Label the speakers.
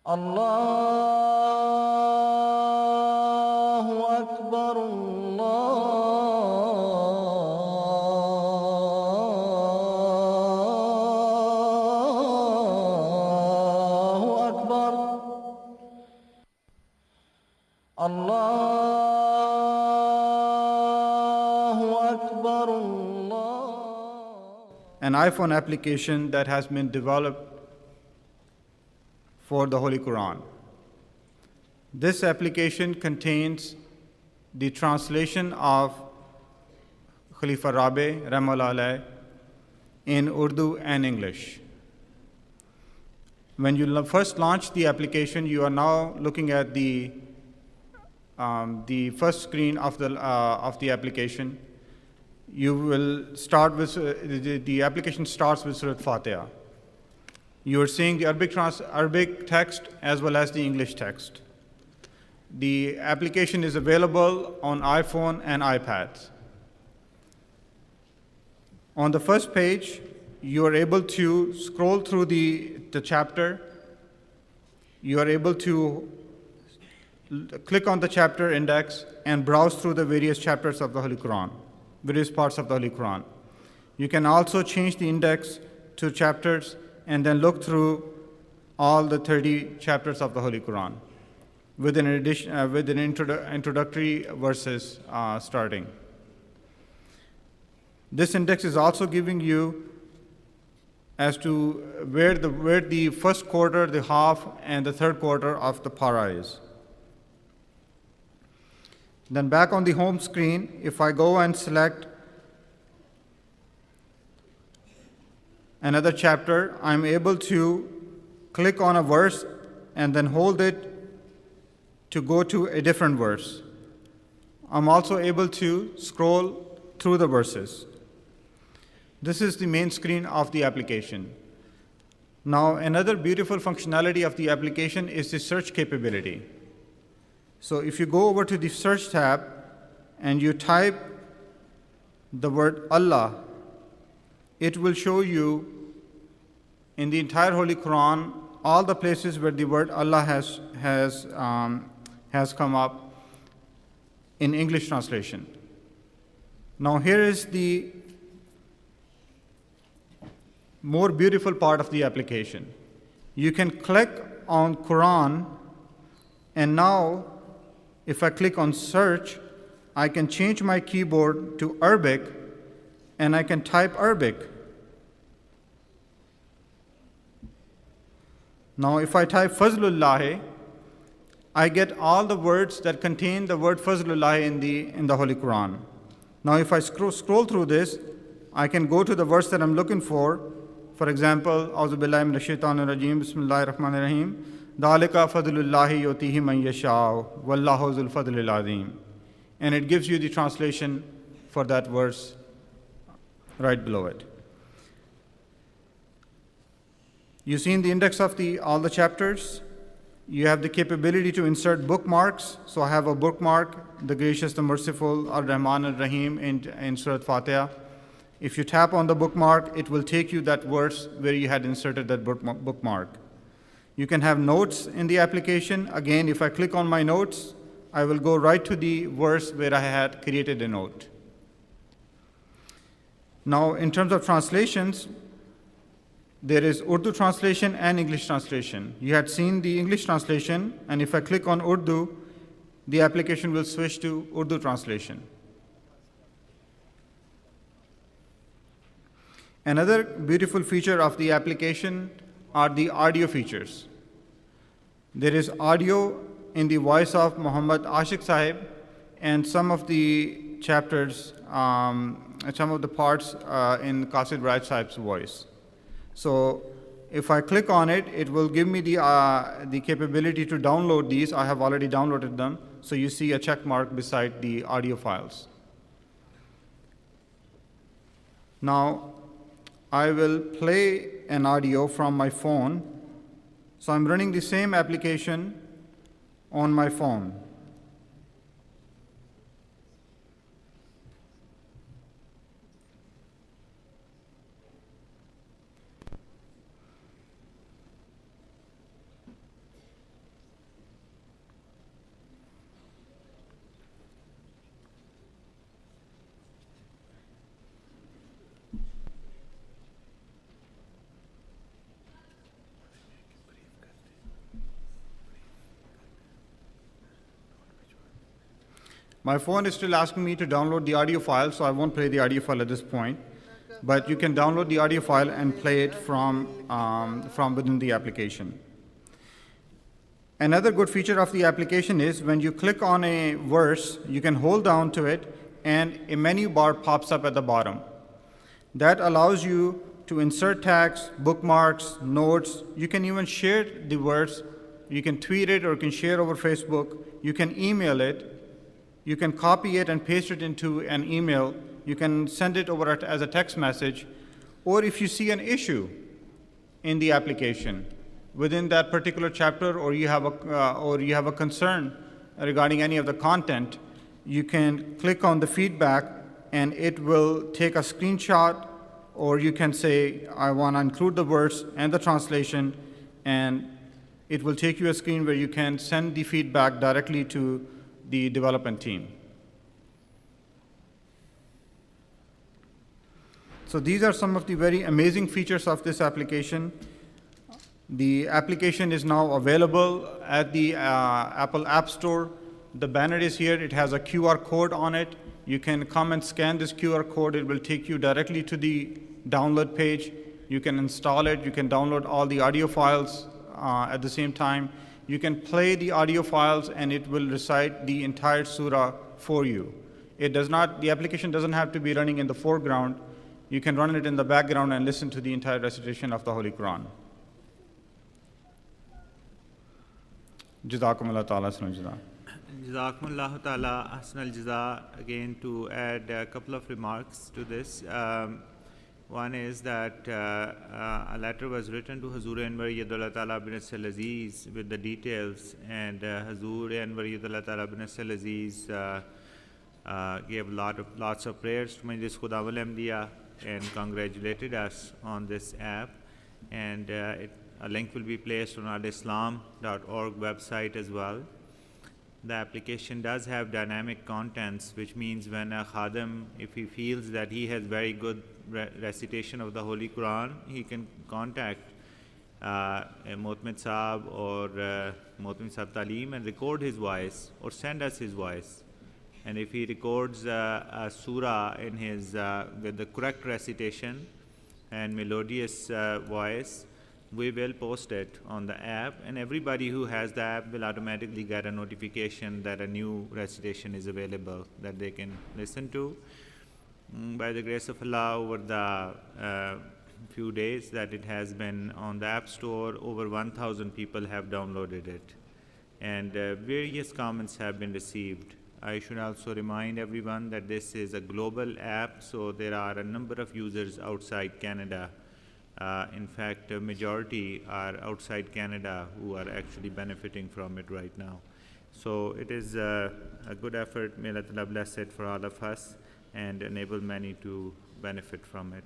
Speaker 1: الله أكبر الله أكبر الله أكبر الله.
Speaker 2: An iPhone application that has been developed for the Holy Quran. This application contains the translation of Khalifa Rabi Rahimahullah in Urdu and English. When you first launch the application, you are now looking at the first screen of the application. You will start with the application starts with Surah Fatiha. You are seeing the Arabic text as well as the English text. The application is available on iPhone and iPads. On the first page, you are able to scroll through the chapter. You are able to click on the chapter index and browse through the various chapters of the Holy Quran, various parts of the Holy Quran. You can also change the index to chapters and then look through all the 30 chapters of the Holy Quran with an introductory verses starting. This index is also giving you as to where the first quarter, the half, and the third quarter of the para is. Then back on the home screen, if I go and select another chapter, I'm able to click on a verse and then hold it to go to a different verse. I'm also able to scroll through the verses. This is the main screen of the application. Now, another beautiful functionality of the application is the search capability. So if you go over to the search tab and you type the word Allah, it will show you in the entire Holy Quran all the places where the word Allah has come up in English translation. Now here is the more beautiful part of the application. You can click on Quran, and now if I click on search, I can change my keyboard to Arabic and I can type Arabic. Now if I type Fazlullah, I get all the words that contain the word Fazlullah in the Holy Quran. Now if I scroll through this, I can go to the verse that I'm looking for. For example, A'udhu billahi minash shaitanir rajeem, Bismillahir Rahmanir Rahim. Dhalika fadlullahi yutihi man yasha'u, wallahu zul fadlil azim. And it gives you the translation for that verse right below it. You've seen the index of all the chapters. You have the capability to insert bookmarks. So I have a bookmark, the gracious, the merciful, Ar-Rahman Ar-Rahim in Surah Fatiha. If you tap on the bookmark, it will take you that verse where you had inserted that bookmark. You can have notes in the application. Again, if I click on my notes, I will go right to the verse where I had created a note. Now, in terms of translations, there is Urdu translation and English translation. You had seen the English translation, and if I click on Urdu, the application will switch to Urdu translation. Another beautiful feature of the application are the audio features. There is audio in the voice of Muhammad Ashik Sahib, and some of the chapters, some of the parts in Qasid Raj Sahib's voice. So if I click on it, it will give me the capability to download these. I have already downloaded them. So you see a check mark beside the audio files. Now, I will play an audio from my phone. So I'm running the same application on my phone. My phone is still asking me to download the audio file, so I won't play the audio file at this point. But you can download the audio file and play it from within the application. Another good feature of the application is when you click on a verse, you can hold down to it and a menu bar pops up at the bottom. That allows you to insert tags, bookmarks, notes. You can even share the verse. You can tweet it or you can share over Facebook. You can email it. You can copy it and paste it into an email. You can send it over as a text message. Or if you see an issue in the application within that particular chapter, or you have a concern regarding any of the content, you can click on the feedback and it will take a screenshot, or you can say, I want to include the verse and the translation, and it will take you a screen where you can send the feedback directly to the development team. So these are some of the very amazing features of this application. The application is now available at the Apple App Store. The banner is here. It has a QR code on it. You can come and scan this QR code. It will take you directly to the download page. You can install it. You can download all the audio files at the same time. You can play the audio files and it will recite the entire surah for you. The application doesn't have to be running in the foreground. You can run it in the background and listen to the entire recitation of the Holy Quran. Jazakumullah ta'ala ahsanal jaza.
Speaker 3: Jazakumullah ta'ala ahsanal jaza. Again, to add a couple of remarks to this. One is that a letter was written to Hazur Anwar Yadullah Ta'ala bin Asal Aziz with the details, and Hazur Anwar Yadullah Ta'ala bin Asal Aziz gave lots of prayers to Majlis Khuda wal Ahmadiyya and congratulated us on this app. And a link will be placed on our islam.org website as well. The application does have dynamic contents, which means when a khadim, if he feels that he has very good recitation of the Holy Quran, he can contact Mohtmid Saab or Mohtmid Saab Talim and record his voice or send us his voice. And if he records a surah in his with the correct recitation and melodious voice, we will post it on the app, and everybody who has the app will automatically get a notification that a new recitation is available that they can listen to. By the grace of Allah, over the few days that it has been on the App Store, over 1,000 people have downloaded it, and various comments have been received. I should also remind everyone that this is a global app, so there are a number of users outside Canada. In fact, a majority are outside Canada who are actually benefiting from it right now. So it is a good effort. May Allah bless it for all of us and enable many to benefit from it.